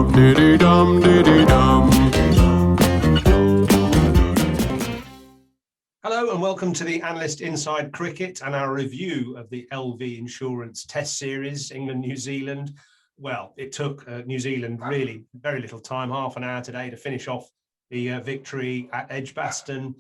dum diddy dum diddy dum. Hello and welcome to the Analyst Inside Cricket and our review of the LV Insurance Test Series, England-New Zealand. Well, it took New Zealand really very little time, half an hour today, to finish off the victory at Edgbaston.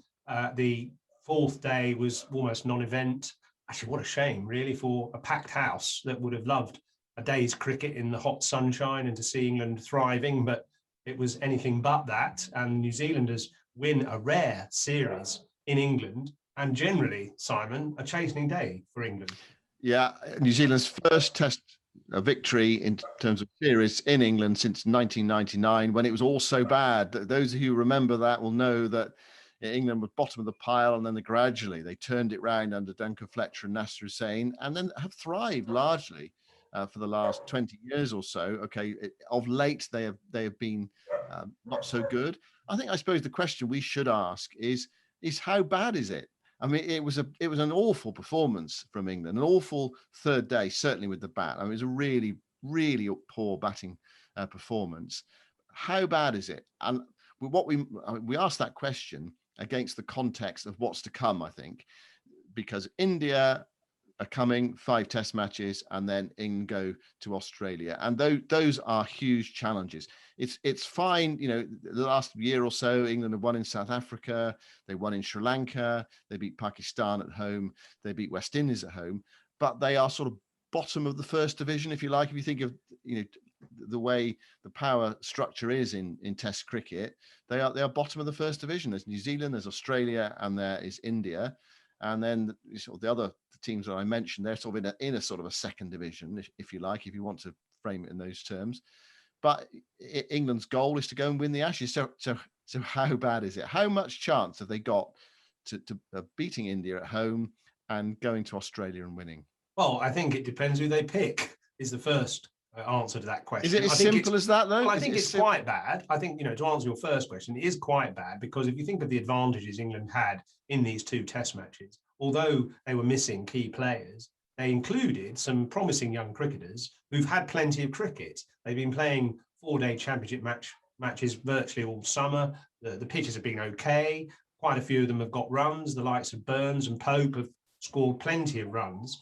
The fourth day was almost non-event. Actually, what a shame, really, for a packed house that would have loved a day's cricket in the hot sunshine and to see England thriving, but it was anything but that. And New Zealanders win a rare series in England, and generally, Simon, a chastening day for England. Yeah, New Zealand's first test victory in terms of series in England since 1999, when it was all so bad. Those who remember that will know that England was bottom of the pile, and then gradually they turned it round under Duncan Fletcher and Nasser Hussain, and then have thrived largely for the last 20 years or so. Okay, of late they have been not so good. I suppose the question we should ask is how bad is it? I mean, it was an awful performance from England, an awful third day, certainly with the bat. I mean, it was a really, really poor batting performance. How bad is it? And we asked that question against the context of what's to come, I think, because India are coming, 5 test matches, and then England go to Australia. And those are huge challenges. It's fine, the last year or so, England have won in South Africa, they won in Sri Lanka, they beat Pakistan at home, they beat West Indies at home, but they are sort of bottom of the first division, if you like. If you think of, the way the power structure is in Test cricket, they are bottom of the first division. There's New Zealand, there's Australia, and there is India. And then sort of the other teams that I mentioned, they're sort of in a sort of a second division, if you like, if you want to frame it in those terms. But England's goal is to go and win the Ashes. So how bad is it? How much chance have they got to beating India at home and going to Australia and winning? Well, I think it depends who they pick, is the first answer to that question. Is it as simple as that, though? Well, I think it's quite bad. I think, to answer your first question, it is quite bad, because if you think of the advantages England had in these 2 test matches, although they were missing key players, they included some promising young cricketers who've had plenty of cricket. They've been playing 4-day championship matches virtually all summer. The pitches have been okay. Quite a few of them have got runs. The likes of Burns and Pope have scored plenty of runs.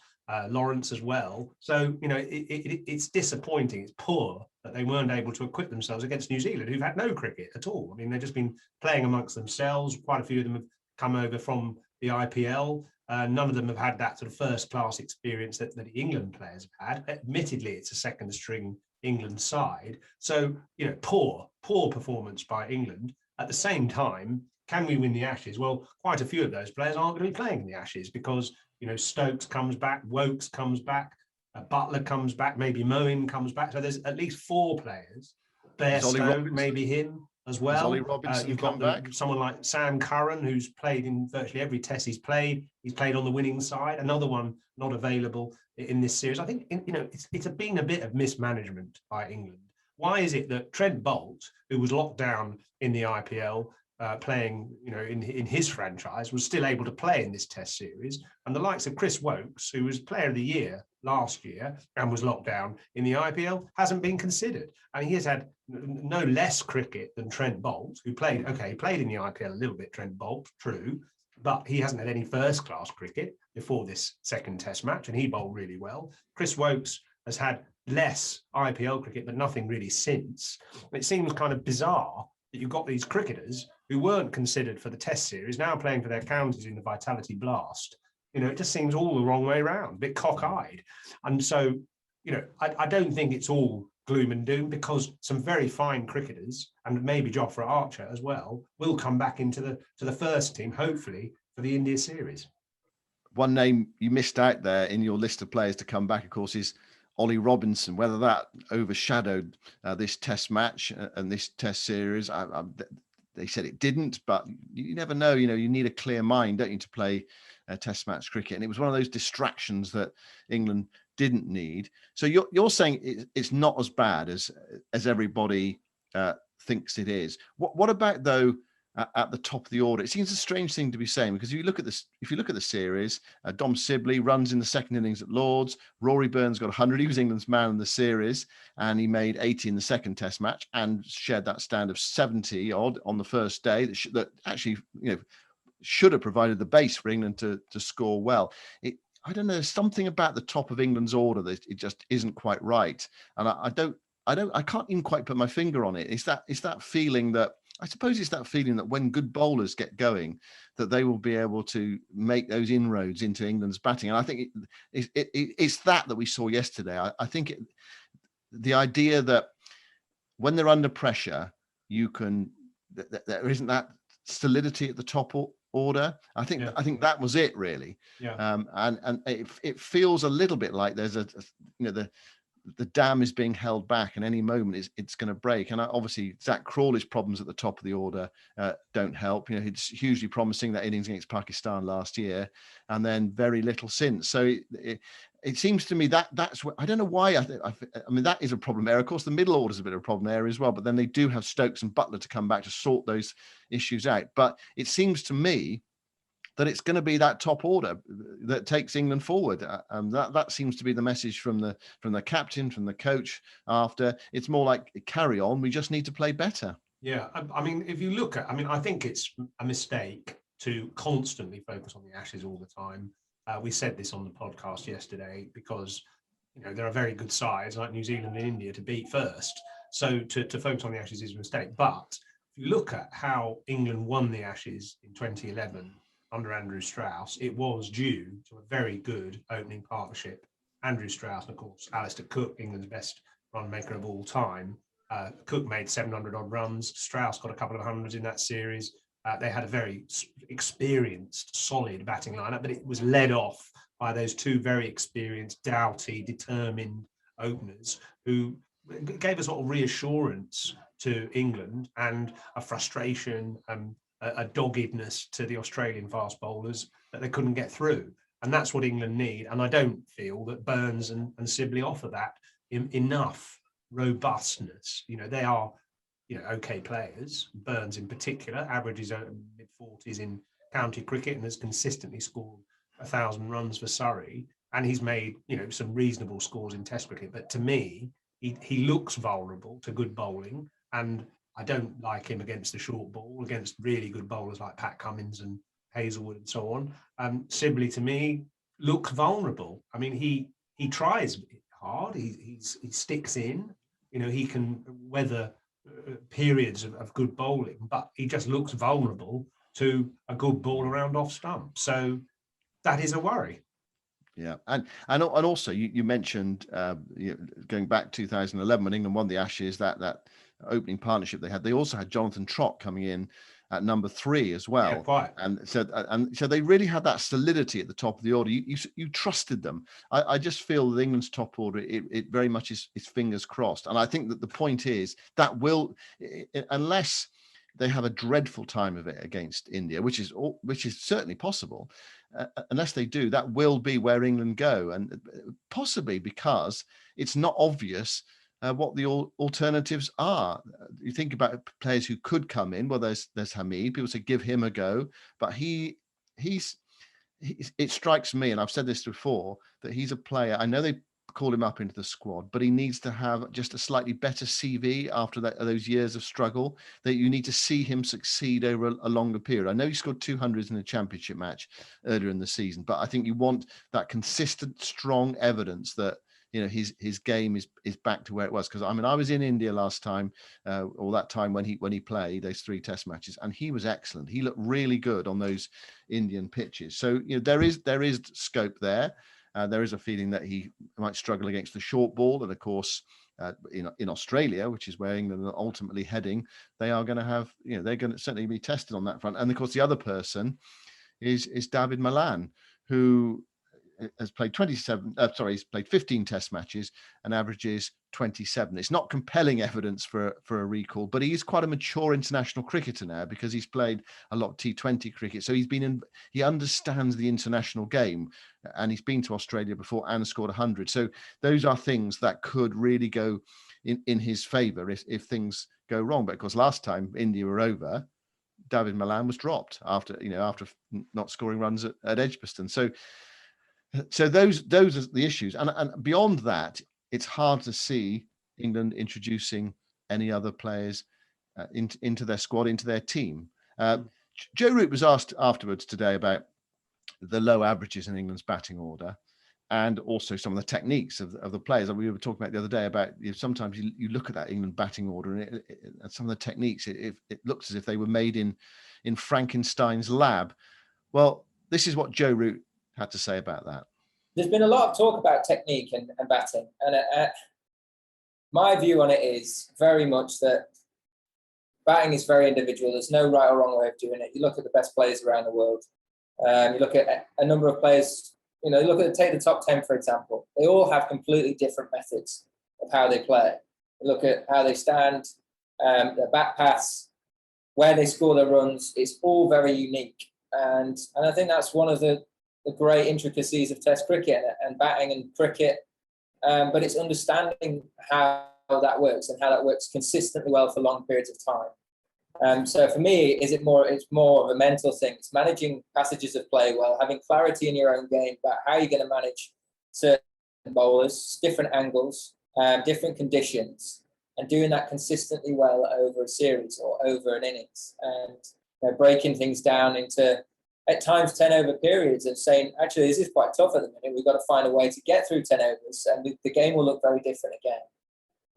Lawrence as well. So, it's disappointing. It's poor that they weren't able to equip themselves against New Zealand, who've had no cricket at all. I mean, they've just been playing amongst themselves. Quite a few of them have come over from the IPL. None of them have had that sort of first-class experience that England players have had. Admittedly, it's a second-string England side. So, poor performance by England. At the same time, can we win the Ashes? Well, quite a few of those players aren't going to be playing in the Ashes because, Stokes comes back, Wokes comes back, Butler comes back, maybe Moeen comes back. So there's at least 4 players. Bairstow, maybe him as well. Ollie Robinson you've got someone like Sam Curran, who's played in virtually every test he's played. He's played on the winning side. Another one not available in this series. I think, it's been a bit of mismanagement by England. Why is it that Trent Boult, who was locked down in the IPL, playing, in his franchise, was still able to play in this test series, and the likes of Chris Wokes, who was player of the year last year and was locked down in the IPL, hasn't been considered? And he has had no less cricket than Trent Boult, who played in the IPL a little bit, Trent Boult, true, but he hasn't had any first-class cricket before this second test match, and he bowled really well. Chris Wokes has had less IPL cricket, but nothing really since. It seems kind of bizarre that you've got these cricketers who weren't considered for the test series now playing for their counties in the Vitality Blast. It just seems all the wrong way around, a bit cockeyed. And so, I don't think it's all gloom and doom, because some very fine cricketers, and maybe Jofra Archer as well, will come back into the first team, hopefully, for the India series. One name you missed out there in your list of players to come back, of course, is Ollie Robinson. Whether that overshadowed this test match and this test series, they said it didn't, but you never know. You need a clear mind, don't you, to play test match cricket? And it was one of those distractions that England didn't need. So you're saying it's not as bad as everybody thinks it is. What about, though, at the top of the order. It seems a strange thing to be saying, because if you look at the series, Dom Sibley runs in the second innings at Lords. Rory Burns got 100. He was England's man in the series, and he made 80 in the second Test match and shared that stand of 70 odd on the first day. That actually, should have provided the base for England to score well. I don't know, there's something about the top of England's order that it just isn't quite right, and I can't even quite put my finger on it. It's that feeling that, I suppose it's that feeling that when good bowlers get going, that they will be able to make those inroads into England's batting. And I think it's that we saw yesterday. I think the idea that when they're under pressure, there isn't that solidity at the top order. I think that was it, really. Yeah. And it feels a little bit like there's the dam is being held back, and any moment it's going to break. And obviously Zach Crawley's problems at the top of the order don't help. It's hugely promising, that innings against Pakistan last year, and then very little since. So it seems to me that's what, I don't know why. I mean, that is a problem area. Of course, the middle order is a bit of a problem area as well, but then they do have Stokes and Butler to come back to sort those issues out. But it seems to me that it's going to be that top order that takes England forward. That seems to be the message from the captain, from the coach. After, it's more like, carry on, we just need to play better. Yeah, I mean, if you look at, I think it's a mistake to constantly focus on the Ashes all the time. We said this on the podcast yesterday, because there are very good sides like New Zealand and India to beat first. So to focus on the Ashes is a mistake. But if you look at how England won the Ashes in 2011 under Andrew Strauss, it was due to a very good opening partnership. Andrew Strauss and, of course, Alistair Cook, England's best run maker of all time. Cook made 700 odd runs. Strauss got a couple of hundreds in that series. They had a very experienced, solid batting lineup, but it was led off by those two very experienced, doughty, determined openers who gave a sort of reassurance to England and a frustration, a doggedness to the Australian fast bowlers that they couldn't get through. And that's what England need. And I don't feel that Burns and Sibley offer that enough robustness. They are, okay players. Burns in particular averages mid-40s in county cricket and has consistently scored 1,000 runs for Surrey. And he's made, some reasonable scores in Test cricket. But to me, he looks vulnerable to good bowling. And I don't like him against the short ball, against really good bowlers like Pat Cummins and Hazelwood and so on. Sibley, to me, looks vulnerable. I mean, he tries hard. He sticks in. He can weather periods of good bowling, but he just looks vulnerable to a good ball around off stump. So that is a worry. Yeah, and also you mentioned going back 2011 when England won the Ashes, that opening partnership they had. They also had Jonathan Trott coming in at number 3 as well. Yeah, quite. And so they really had that solidity at the top of the order. You trusted them. I just feel that England's top order, it very much is fingers crossed. And I think that the point is that unless they have a dreadful time of it against India, which is certainly possible. Unless they do, that will be where England go, and possibly because it's not obvious what the alternatives are. You think about players who could come in. Well, there's Hamid. People say give him a go, but it strikes me, and I've said this before, that he's a player. I know they call him up into the squad, but he needs to have just a slightly better CV after those years of struggle, that you need to see him succeed over a longer period. I know he scored 200s in a championship match earlier in the season, but I think you want that consistent, strong evidence that his game is back to where it was. Because I was in India last time, or that time when he played those 3 Test matches, and he was excellent. He looked really good on those Indian pitches. So there is scope there. There is a feeling that he might struggle against the short ball, and of course, in Australia, which is where England are ultimately heading, they are going to have, they're going to certainly be tested on that front. And of course, the other person is David Milan, who has played he's played 15 Test matches and averages 27. It's not compelling evidence for a recall, but he is quite a mature international cricketer now, because he's played a lot of T20 cricket. So he understands the international game, and he's been to Australia before and scored 100. So those are things that could really go in his favour if things go wrong. But of course, last time India were over, David Milan was dropped after not scoring runs at Edgbaston. So those are the issues, and beyond that, it's hard to see England introducing any other players into their squad, into their team. Joe Root was asked afterwards today about the low averages in England's batting order, and also some of the techniques of the players. And we were talking about the other day about sometimes you look at that England batting order and some of the techniques, it looks as if they were made in Frankenstein's lab. Well, this is what Joe Root had to say about that. There's been a lot of talk about technique and batting, and my view on it is very much that batting is very individual. There's no right or wrong way of doing it. You look at the best players around the world. You look at a number of players. Take the top 10, for example. They all have completely different methods of how they play. You look at how they stand, their back paths, where they score their runs. It's all very unique. And I think that's one of the great intricacies of Test cricket and batting and cricket. But it's understanding how that works and how that works consistently well for long periods of time. So for me, it's more of a mental thing. It's managing passages of play well, having clarity in your own game about how you're going to manage certain bowlers, different angles, different conditions, and doing that consistently well over a series or over an innings, and breaking things down into at times 10 over periods and saying, actually, this is quite tough at the minute. We've got to find a way to get through 10 overs, and the game will look very different again.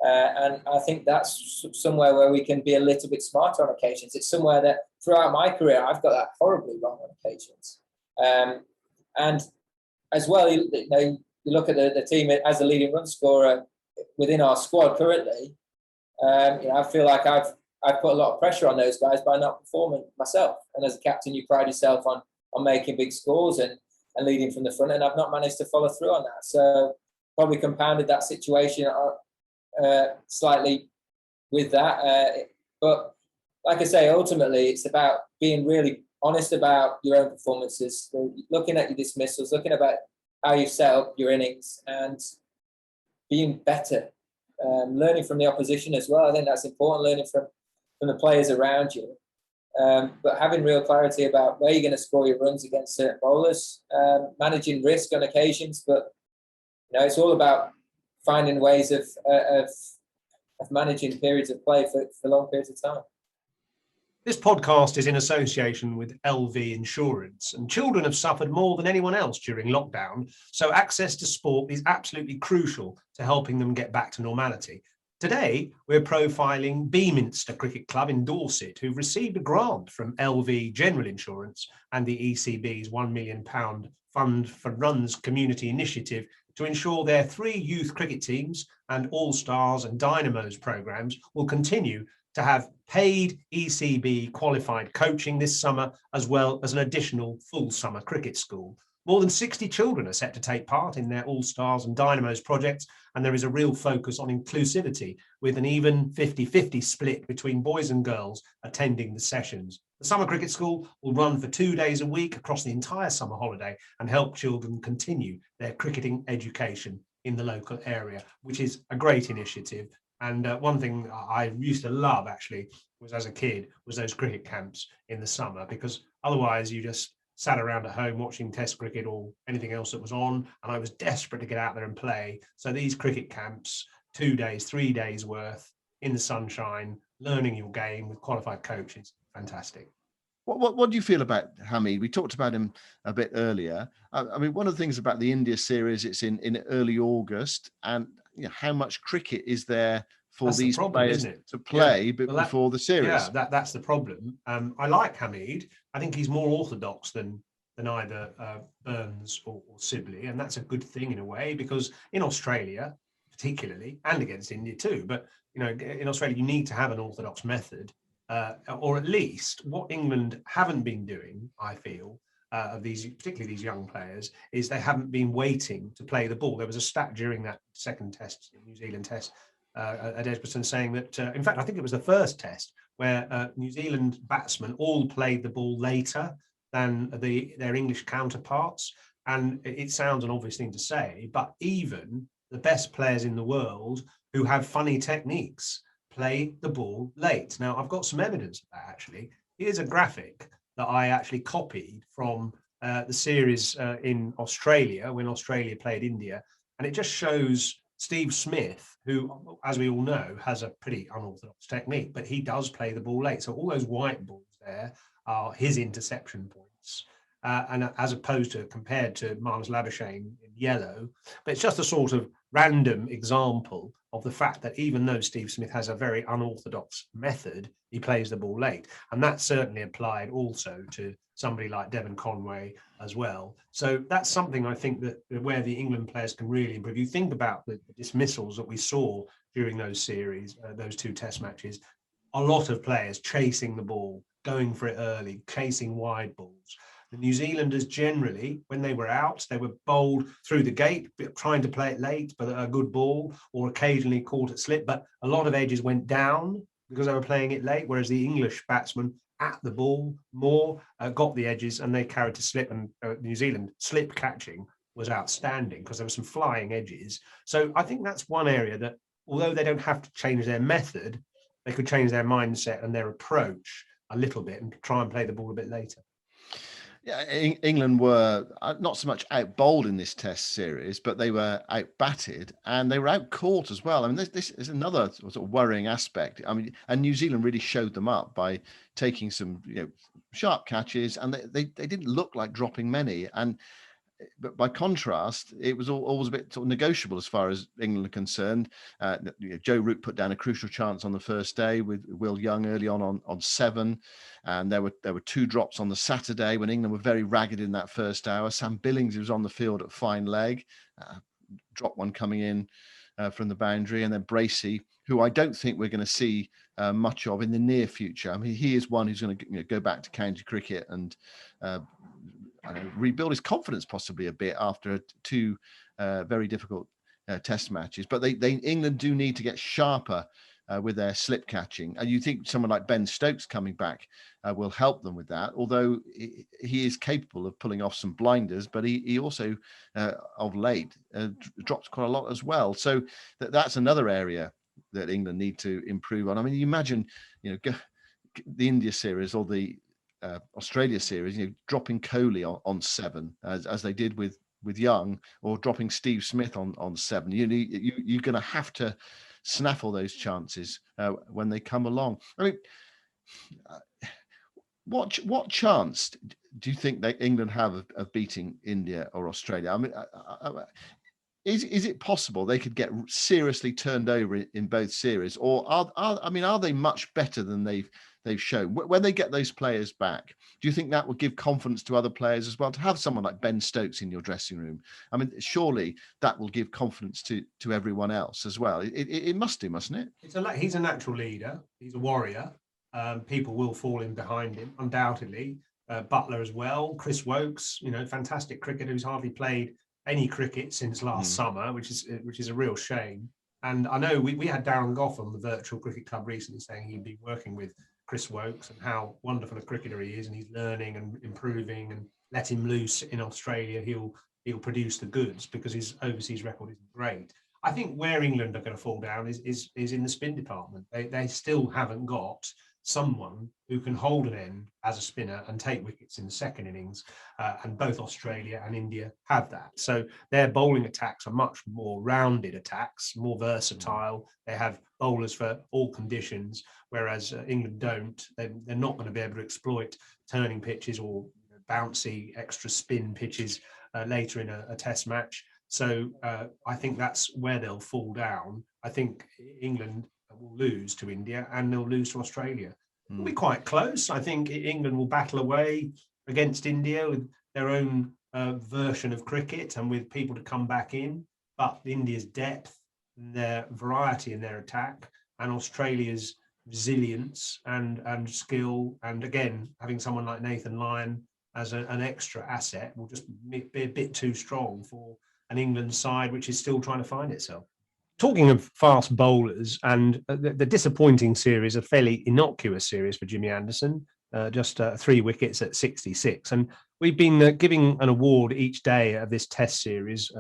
And I think that's somewhere where we can be a little bit smarter on occasions. It's somewhere that throughout my career, I've got that horribly wrong on occasions. And as well, you look at the team as a leading run scorer within our squad currently. I feel like I've put a lot of pressure on those guys by not performing myself. And as a captain, you pride yourself on making big scores and leading from the front. And I've not managed to follow through on that. So probably compounded that situation slightly with that. But like I say, ultimately, it's about being really honest about your own performances, looking at your dismissals, looking about how you set up your innings and being better, learning from the opposition as well. I think that's important, learning from the players around you, but having real clarity about where you're going to score your runs against certain bowlers, managing risk on occasions. But it's all about finding ways of managing periods of play for long periods of time. This podcast is in association with LV Insurance, and children have suffered more than anyone else during lockdown, so access to sport is absolutely crucial to helping them get back to normality. Today, we're profiling Beaminster Cricket Club in Dorset, who've received a grant from LV General Insurance and the ECB's £1 million Fund for Runs community initiative to ensure their 3 youth cricket teams and All-Stars and Dynamos programmes will continue to have paid ECB qualified coaching this summer, as well as an additional full summer cricket school. More than 60 children are set to take part in their All-Stars and Dynamos projects, and there is a real focus on inclusivity with an even 50-50 split between boys and girls attending the sessions. The summer cricket school will run for 2 days a week across the entire summer holiday and help children continue their cricketing education in the local area, which is a great initiative. And one thing I used to love, actually, was as a kid, was those cricket camps in the summer, because otherwise you just sat around at home watching Test cricket or anything else that was on, and I was desperate to get out there and play. So these cricket camps, 2 days, 3 days worth in the sunshine, learning your game with qualified coaches, fantastic. What do you feel about Hamid? We talked about him a bit earlier. I mean, one of the things about the India series, it's in early August, and how much cricket is there for these players to play before the series? Yeah, that's the problem. I like Hamid. I think he's more orthodox than either Burns or Sibley, and that's a good thing in a way, because in Australia, particularly, and against India too, but in Australia you need to have an orthodox method, or at least what England haven't been doing, I feel, of these, particularly these young players, is they haven't been waiting to play the ball. There was a stat during that second test, New Zealand test, at Edgbaston, saying that, in fact, I think it was the first test where New Zealand batsmen all played the ball later than their English counterparts. And it sounds an obvious thing to say, but even the best players in the world who have funny techniques play the ball late. Now, I've got some evidence of that, actually. Here's a graphic that I actually copied from the series in Australia when Australia played India. And it just shows Steve Smith, who, as we all know, has a pretty unorthodox technique, but he does play the ball late. So all those white balls there are his interception points. And as opposed to compared to Marnus Labuschagne in yellow, but it's just a sort of random example of the fact that even though Steve Smith has a very unorthodox method, he plays the ball late. And that's certainly applied also to somebody like Devon Conway as well. So that's something I think that where the England players can really improve. You think about the dismissals that we saw during those series, those two test matches, a lot of players chasing the ball, going for it early, chasing wide balls. The New Zealanders generally, when they were out, they were bowled through the gate, trying to play it late, but a good ball, or occasionally caught at slip. But a lot of edges went down because they were playing it late, whereas the English batsmen at the ball more, got the edges, and they carried to slip. And New Zealand slip catching was outstanding because there were some flying edges. So I think that's one area that, although they don't have to change their method, they could change their mindset and their approach a little bit and try and play the ball a bit later. Yeah, England were not so much out bowled in this test series, but they were out batted and they were out caught as well. I mean, this is another sort of worrying aspect. I mean, and New Zealand really showed them up by taking some, sharp catches, and they didn't look like dropping many. But by contrast, it was always a bit sort of negotiable as far as England are concerned. Joe Root put down a crucial chance on the first day with Will Young early on 7, and there were 2 drops on the Saturday when England were very ragged in that first hour. Sam Billings, who was on the field at fine leg, dropped one coming in from the boundary, and then Bracey, who I don't think we're going to see much of in the near future. I mean, he is one who's going to go back to county cricket and rebuild his confidence possibly a bit after 2 very difficult test matches. But England do need to get sharper with their slip catching, and you think someone like Ben Stokes coming back will help them with that, although he is capable of pulling off some blinders, but he also of late drops quite a lot as well. So that's another area that England need to improve on. I mean, you imagine the India series or the Australia series, dropping Kohli on 7 as they did with Young, or dropping Steve Smith on 7. You're going to have to snaffle those chances when they come along. I mean, what chance do you think that England have of beating India or Australia? I mean, is it possible they could get seriously turned over in both series, or are they much better than they've shown? When they get those players back, do you think that will give confidence to other players as well, to have someone like Ben Stokes in your dressing room? I mean, surely that will give confidence to everyone else as well. It must do, mustn't it? He's a natural leader. He's a warrior. People will fall in behind him, undoubtedly. Butler as well. Chris Wokes, fantastic cricketer who's hardly played any cricket since last summer, which is a real shame. And I know we had Darren Goff on the Virtual Cricket Club recently saying he'd be working with Chris Wokes and how wonderful a cricketer he is, and he's learning and improving, and let him loose in Australia, he'll produce the goods, because his overseas record isn't great. I think where England are going to fall down is in the spin department. They still haven't got someone who can hold an end as a spinner and take wickets in the second innings, and both Australia and India have that. So their bowling attacks are much more rounded attacks, more versatile. They have bowlers for all conditions, whereas England don't. They're not going to be able to exploit turning pitches or bouncy extra spin pitches later in a test match. So I think that's where they'll fall down. I think England will lose to India and they'll lose to Australia. It'll be quite close. I think England will battle away against India with their own version of cricket and with people to come back in. But India's depth, their variety in their attack, and Australia's resilience and skill, and again, having someone like Nathan Lyon as an extra asset will just be a bit too strong for an England side which is still trying to find itself. Talking of fast bowlers, and the disappointing series, a fairly innocuous series for Jimmy Anderson, just 3 wickets at 66. And we've been giving an award each day of this test series,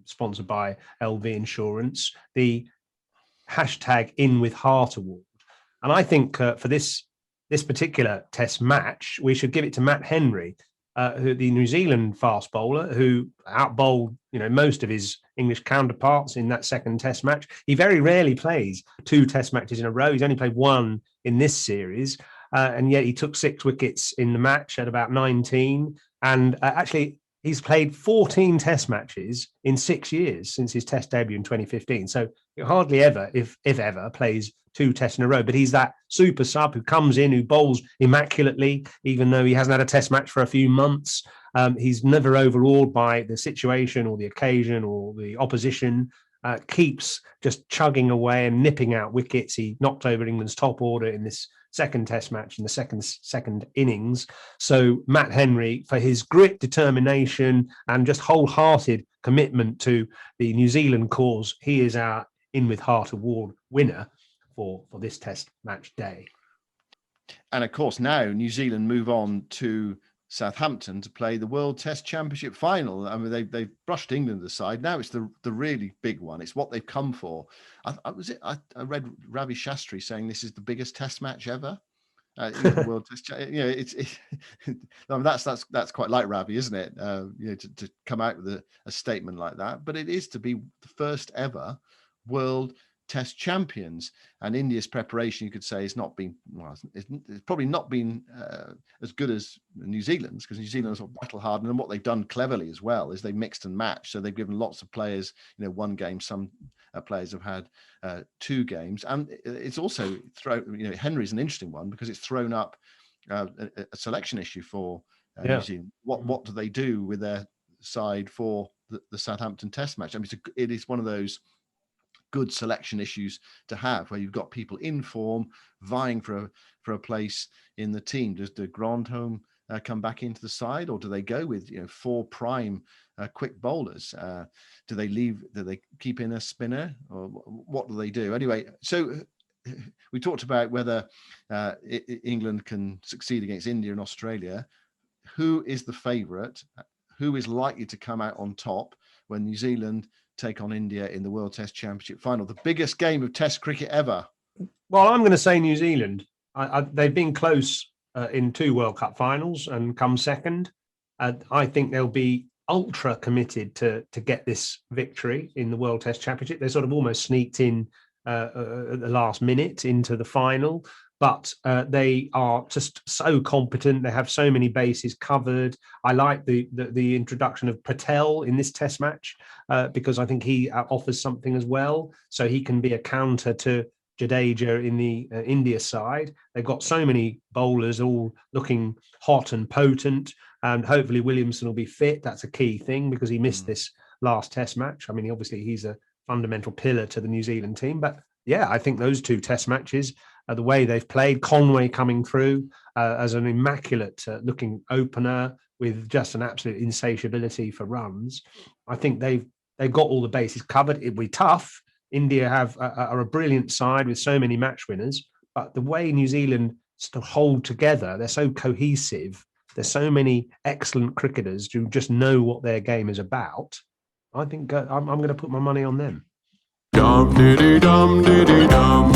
sponsored by LV Insurance, the #InWithHeart award. And I think for this this particular test match, we should give it to Matt Henry, who the New Zealand fast bowler, who outbowled most of his English counterparts in that second test match. He very rarely plays 2 test matches in a row. He's only played 1 in this series, and yet he took 6 wickets in the match at about 19. And actually, he's played 14 test matches in 6 years since his test debut in 2015. So he hardly ever, if ever, plays 2 tests in a row. But he's that super sub who comes in, who bowls immaculately, even though he hasn't had a test match for a few months. He's never overawed by the situation or the occasion or the opposition. Keeps just chugging away and nipping out wickets. He knocked over England's top order in this second test match in the second innings. So Matt Henry, for his grit, determination, and just wholehearted commitment to the New Zealand cause, he is our In With Heart Award winner for this test match day. And of course, now New Zealand move on to Southampton to play the World Test Championship final. I mean, they've brushed England aside. Now it's the really big one. It's what they've come for. I read Ravi Shastri saying this is the biggest Test match ever. The World Test. I mean, that's quite like Ravi, isn't it? To come out with a statement like that. But it is to be the first ever World Test champions, and India's preparation, you could say, has not been it's probably not been as good as New Zealand's, because New Zealand sort of battle hardened, and what they've done cleverly as well is they've mixed and matched. So they've given lots of players 1 game. Some players have had 2 games, and it's also Henry's an interesting one because it's thrown up a selection issue for New Zealand. What do they do with their side for the Southampton Test match? I mean, it is one of those good selection issues to have, where you've got people in form vying for a place in the team. Does the Grandhomme come back into the side, or do they go with 4 prime quick bowlers? Do they keep in a spinner, or what do they do? Anyway, so we talked about whether England can succeed against India and Australia. Who is the favourite? Who is likely to come out on top when New Zealand take on India in the World Test Championship final, the biggest game of Test cricket ever? Well, I'm going to say New Zealand. They've been close in 2 World Cup finals and come second. I think they'll be ultra committed to get this victory in the World Test Championship. They sort of almost sneaked in at the last minute into the final, but they are just so competent. They have so many bases covered. I like the introduction of Patel in this test match because I think he offers something as well. So he can be a counter to Jadeja in the India side. They've got so many bowlers all looking hot and potent, and hopefully Williamson will be fit. That's a key thing because he missed this last test match. I mean, obviously he's a fundamental pillar to the New Zealand team, but yeah, I think those 2 test matches, the way they've played, Conway coming through as an immaculate looking opener with just an absolute insatiability for runs. I think they've got all the bases covered. It'll be tough. India are a brilliant side with so many match winners, but the way New Zealand still hold together, they're so cohesive. There's so many excellent cricketers who just know what their game is about. I think I'm going to put my money on them. Dum diddy dum diddy dum.